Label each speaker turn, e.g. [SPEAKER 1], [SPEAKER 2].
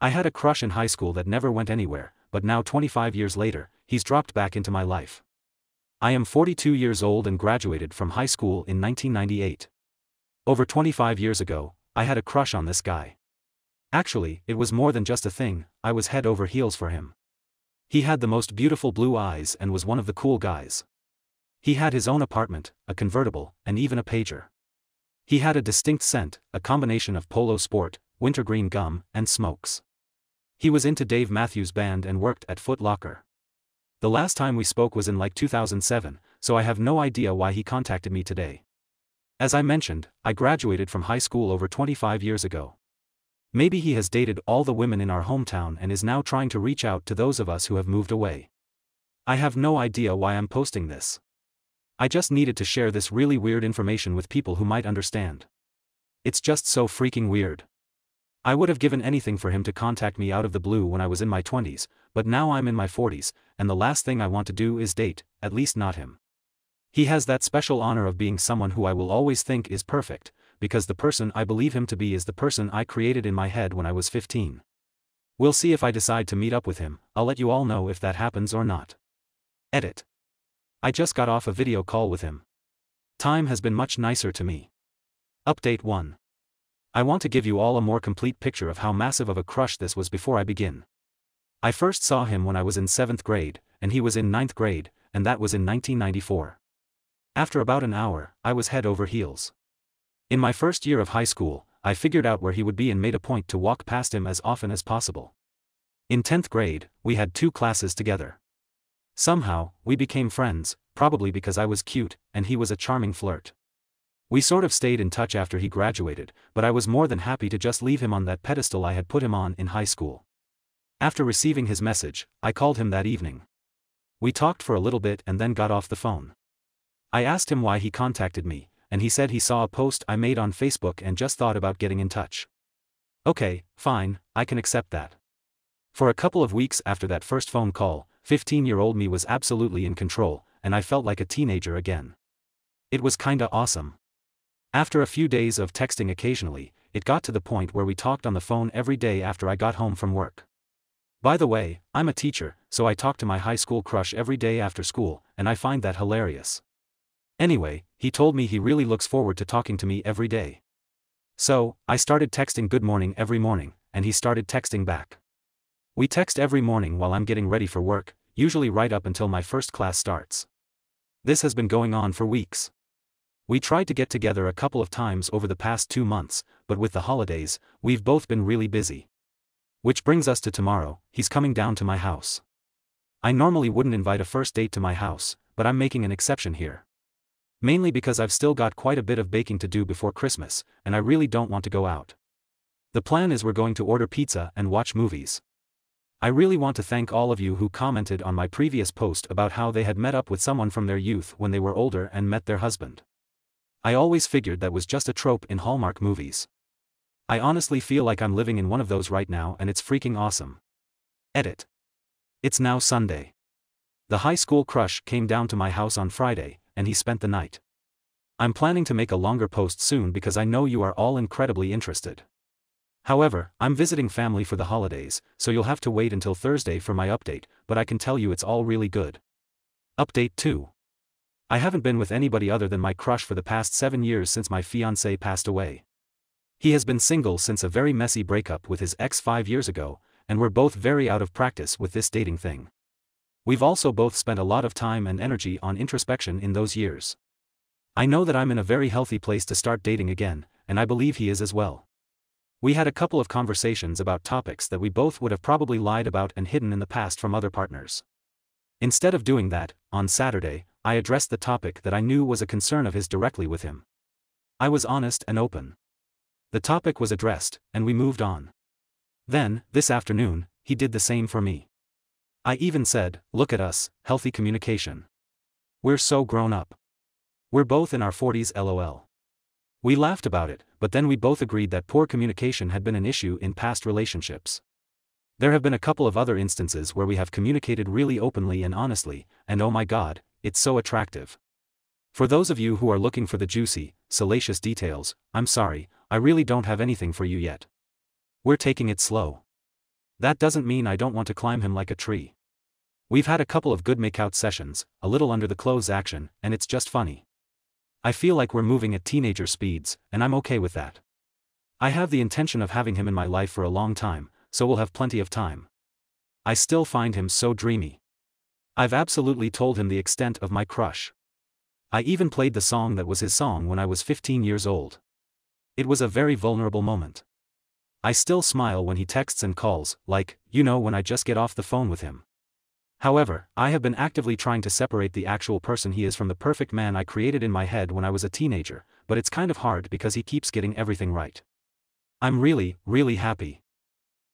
[SPEAKER 1] I had a crush in high school that never went anywhere, but now 25 years later, he's dropped back into my life. I am 42 years old and graduated from high school in 1998. Over 25 years ago, I had a crush on this guy. Actually, it was more than just a thing, I was head over heels for him. He had the most beautiful blue eyes and was one of the cool guys. He had his own apartment, a convertible, and even a pager. He had a distinct scent, a combination of Polo Sport, wintergreen gum, and smokes. He was into Dave Matthews Band and worked at Foot Locker. The last time we spoke was in like 2007, so I have no idea why he contacted me today. As I mentioned, I graduated from high school over 25 years ago. Maybe he has dated all the women in our hometown and is now trying to reach out to those of us who have moved away. I have no idea why I'm posting this. I just needed to share this really weird information with people who might understand. It's just so freaking weird. I would have given anything for him to contact me out of the blue when I was in my 20s, but now I'm in my 40s, and the last thing I want to do is date, at least not him. He has that special honor of being someone who I will always think is perfect, because the person I believe him to be is the person I created in my head when I was 15. We'll see if I decide to meet up with him, I'll let you all know if that happens or not. Edit. I just got off a video call with him. Time has been much nicer to me. Update 1. I want to give you all a more complete picture of how massive of a crush this was before I begin. I first saw him when I was in 7th grade, and he was in 9th grade, and that was in 1994. After about an hour, I was head over heels. In my first year of high school, I figured out where he would be and made a point to walk past him as often as possible. In 10th grade, we had 2 classes together. Somehow, we became friends, probably because I was cute, and he was a charming flirt. We sort of stayed in touch after he graduated, but I was more than happy to just leave him on that pedestal I had put him on in high school. After receiving his message, I called him that evening. We talked for a little bit and then got off the phone. I asked him why he contacted me, and he said he saw a post I made on Facebook and just thought about getting in touch. Okay, fine, I can accept that. For a couple of weeks after that first phone call, 15-year-old me was absolutely in control, and I felt like a teenager again. It was kinda awesome. After a few days of texting occasionally, it got to the point where we talked on the phone every day after I got home from work. By the way, I'm a teacher, so I talk to my high school crush every day after school, and I find that hilarious. Anyway, he told me he really looks forward to talking to me every day. So, I started texting good morning every morning, and he started texting back. We text every morning while I'm getting ready for work, usually right up until my first class starts. This has been going on for weeks. We tried to get together a couple of times over the past 2 months, but with the holidays, we've both been really busy. Which brings us to tomorrow, he's coming down to my house. I normally wouldn't invite a first date to my house, but I'm making an exception here. Mainly because I've still got quite a bit of baking to do before Christmas, and I really don't want to go out. The plan is we're going to order pizza and watch movies. I really want to thank all of you who commented on my previous post about how they had met up with someone from their youth when they were older and met their husband. I always figured that was just a trope in Hallmark movies. I honestly feel like I'm living in one of those right now and it's freaking awesome. Edit. It's now Sunday. The high school crush came down to my house on Friday, and he spent the night. I'm planning to make a longer post soon because I know you are all incredibly interested. However, I'm visiting family for the holidays, so you'll have to wait until Thursday for my update, but I can tell you it's all really good. Update 2. I haven't been with anybody other than my crush for the past 7 years since my fiancé passed away. He has been single since a very messy breakup with his ex 5 years ago, and we're both very out of practice with this dating thing. We've also both spent a lot of time and energy on introspection in those years. I know that I'm in a very healthy place to start dating again, and I believe he is as well. We had a couple of conversations about topics that we both would have probably lied about and hidden in the past from other partners. Instead of doing that, on Saturday, I addressed the topic that I knew was a concern of his directly with him. I was honest and open. The topic was addressed, and we moved on. Then, this afternoon, he did the same for me. I even said, look at us, healthy communication. We're so grown up. We're both in our 40s lol. We laughed about it, but then we both agreed that poor communication had been an issue in past relationships. There have been a couple of other instances where we have communicated really openly and honestly, and oh my god, it's so attractive. For those of you who are looking for the juicy, salacious details, I'm sorry, I really don't have anything for you yet. We're taking it slow. That doesn't mean I don't want to climb him like a tree. We've had a couple of good makeout sessions, a little under the clothes action, and it's just funny. I feel like we're moving at teenager speeds, and I'm okay with that. I have the intention of having him in my life for a long time, so we'll have plenty of time. I still find him so dreamy. I've absolutely told him the extent of my crush. I even played the song that was his song when I was 15 years old. It was a very vulnerable moment. I still smile when he texts and calls, like, when I just get off the phone with him. However, I have been actively trying to separate the actual person he is from the perfect man I created in my head when I was a teenager, but it's kind of hard because he keeps getting everything right. I'm really, really happy.